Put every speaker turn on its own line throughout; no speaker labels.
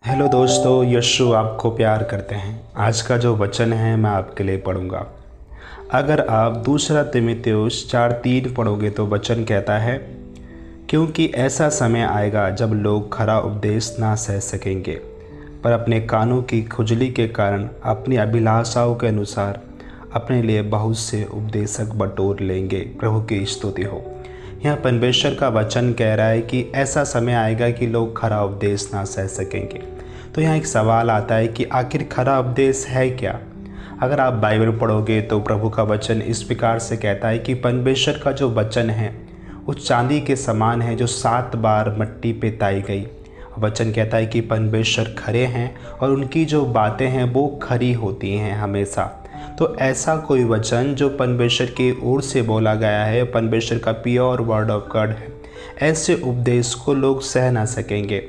Hello दोस्तों, यीशु आपको प्यार करते हैं। आज का जो वचन है मैं आपके लिए पढ़ूंगा। अगर आप दूसरा तीमुथियुस 4:3 पढ़ोगे तो वचन कहता है, क्योंकि ऐसा समय आएगा जब लोग खरा उपदेश ना सह सकेंगे, पर अपने कानों की खुजली के कारण अपनी अभिलाषाओं के अनुसार अपने लिए बहुत से उपदेशक बटोर लेंगे। प्रभु की स्तुति हो। यहाँ परमेश्वर का वचन कह रहा है कि ऐसा समय आएगा कि लोग खरा उपदेश ना सह सकेंगे। तो यहाँ एक सवाल आता है कि आखिर खरा उपदेश है क्या। अगर आप बाइबल पढ़ोगे तो प्रभु का वचन इस प्रकार से कहता है कि परमेश्वर का जो वचन है वो चांदी के समान है जो 7 बार मिट्टी पे ताई गई। वचन कहता है कि परमेश्वर खरे हैं और उनकी जो बातें हैं वो खरी होती हैं हमेशा। तो ऐसा कोई वचन जो परमेश्वर की ओर से बोला गया है, परमेश्वर का प्योर वर्ड ऑफ गॉड है, ऐसे उपदेश को लोग सह ना सकेंगे।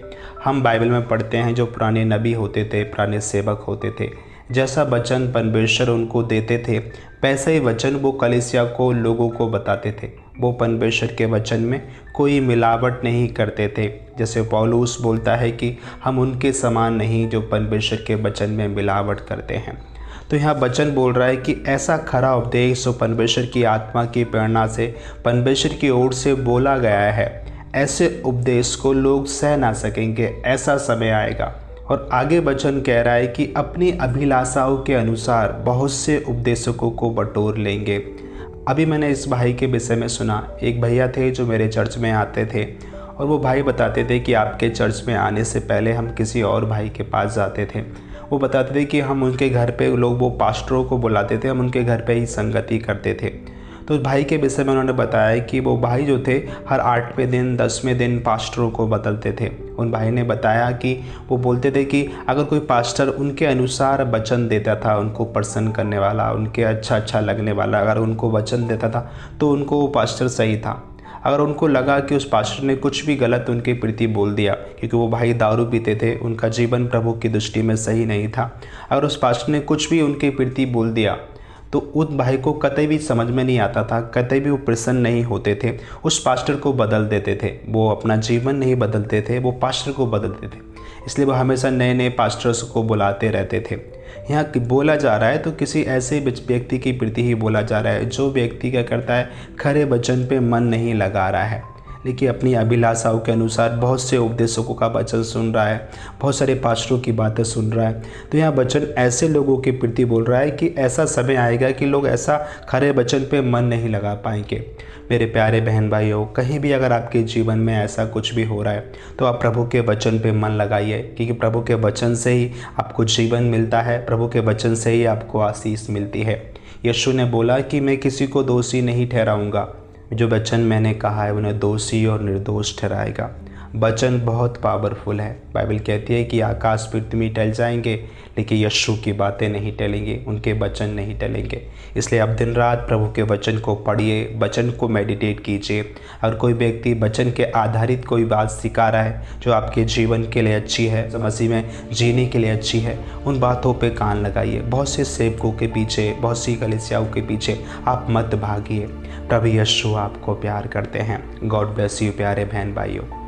हम बाइबल में पढ़ते हैं जो पुराने नबी होते थे, पुराने सेवक होते थे, जैसा वचन परमेश्वर उनको देते थे वैसे ही वचन वो कलीसिया को, लोगों को बताते थे। वो परमेश्वर के वचन में कोई मिलावट नहीं करते थे। जैसे पौलुस बोलता है कि हम उनके समान नहीं जो परमेश्वर के वचन में मिलावट करते हैं। तो यहाँ वचन बोल रहा है कि ऐसा खरा उपदेश जो परमेश्वर की आत्मा की प्रेरणा से, परमेश्वर की ओर से बोला गया है, ऐसे उपदेश को लोग सह ना सकेंगे। ऐसा समय आएगा। और आगे वचन कह रहा है कि अपनी अभिलाषाओं के अनुसार बहुत से उपदेशकों को बटोर लेंगे। अभी मैंने इस भाई के विषय में सुना। एक भैया थे जो मेरे चर्च में आते थे और वो भाई बताते थे कि आपके चर्च में आने से पहले हम किसी और भाई के पास जाते थे। वो बताते थे कि हम उनके घर पे, लोग वो पास्टरों को बुलाते थे, हम उनके घर पे ही संगति करते थे। तो भाई के विषय में उन्होंने बताया कि वो भाई जो थे हर 8वें दिन 10वें दिन पास्टरों को बदलते थे। उन भाई ने बताया कि वो बोलते थे कि अगर कोई पास्टर उनके अनुसार वचन देता था, उनको प्रसन्न करने वाला, उनके अच्छा लगने वाला अगर उनको वचन देता था तो उनको वो पास्टर सही था। अगर उनको लगा कि उस पास्टर ने कुछ भी गलत उनके प्रति बोल दिया, क्योंकि वो भाई दारू पीते थे, उनका जीवन प्रभु की दृष्टि में सही नहीं था, अगर उस पास्टर ने कुछ भी उनके प्रति बोल दिया तो उस भाई को कतई भी समझ में नहीं आता था, कतई भी वो प्रसन्न नहीं होते थे, उस पास्टर को बदल देते थे। वो अपना जीवन नहीं बदलते थे, वो पास्टर को बदलते थे। इसलिए वो हमेशा नए नए पास्टर्स को बुलाते रहते थे। यहाँ बोला जा रहा है तो किसी ऐसे व्यक्ति की प्रति ही बोला जा रहा है जो व्यक्ति क्या करता है, खरे वचन पे मन नहीं लगा रहा है, लेकिन अपनी अभिलाषाओं के अनुसार बहुत से उपदेशकों का वचन सुन रहा है, बहुत सारे पास्टरों की बातें सुन रहा है। तो यहाँ वचन ऐसे लोगों के प्रति बोल रहा है कि ऐसा समय आएगा कि लोग ऐसा खरे वचन पे मन नहीं लगा पाएंगे। मेरे प्यारे बहन भाइयों, कहीं भी अगर आपके जीवन में ऐसा कुछ भी हो रहा है तो आप प्रभु के वचन पे मन लगाइए, क्योंकि प्रभु के वचन से ही आपको जीवन मिलता है, प्रभु के वचन से ही आपको आशीष मिलती है। यीशु ने बोला कि मैं किसी को दोषी नहीं ठहराऊँगा, जो वचन मैंने कहा है उन्हें दोषी और निर्दोष ठहराएगा। वचन बहुत पावरफुल है। बाइबल कहती है कि आकाश पृथ्वी टल जाएंगे लेकिन यीशु की बातें नहीं टलेंगे, उनके वचन नहीं टलेंगे। इसलिए आप दिन रात प्रभु के वचन को पढ़िए, वचन को मेडिटेट कीजिए। अगर कोई व्यक्ति वचन के आधारित कोई बात सिखा रहा है जो आपके जीवन के लिए अच्छी है, मसीह में जीने के लिए अच्छी है, उन बातों पे कान लगाइए। बहुत से सेवकों के पीछे, बहुत सी कलीसियाओं के पीछे आप मत भागिए। प्रभु यीशु आपको प्यार करते हैं। गॉड ब्लेस यू प्यारे बहन भाइयों।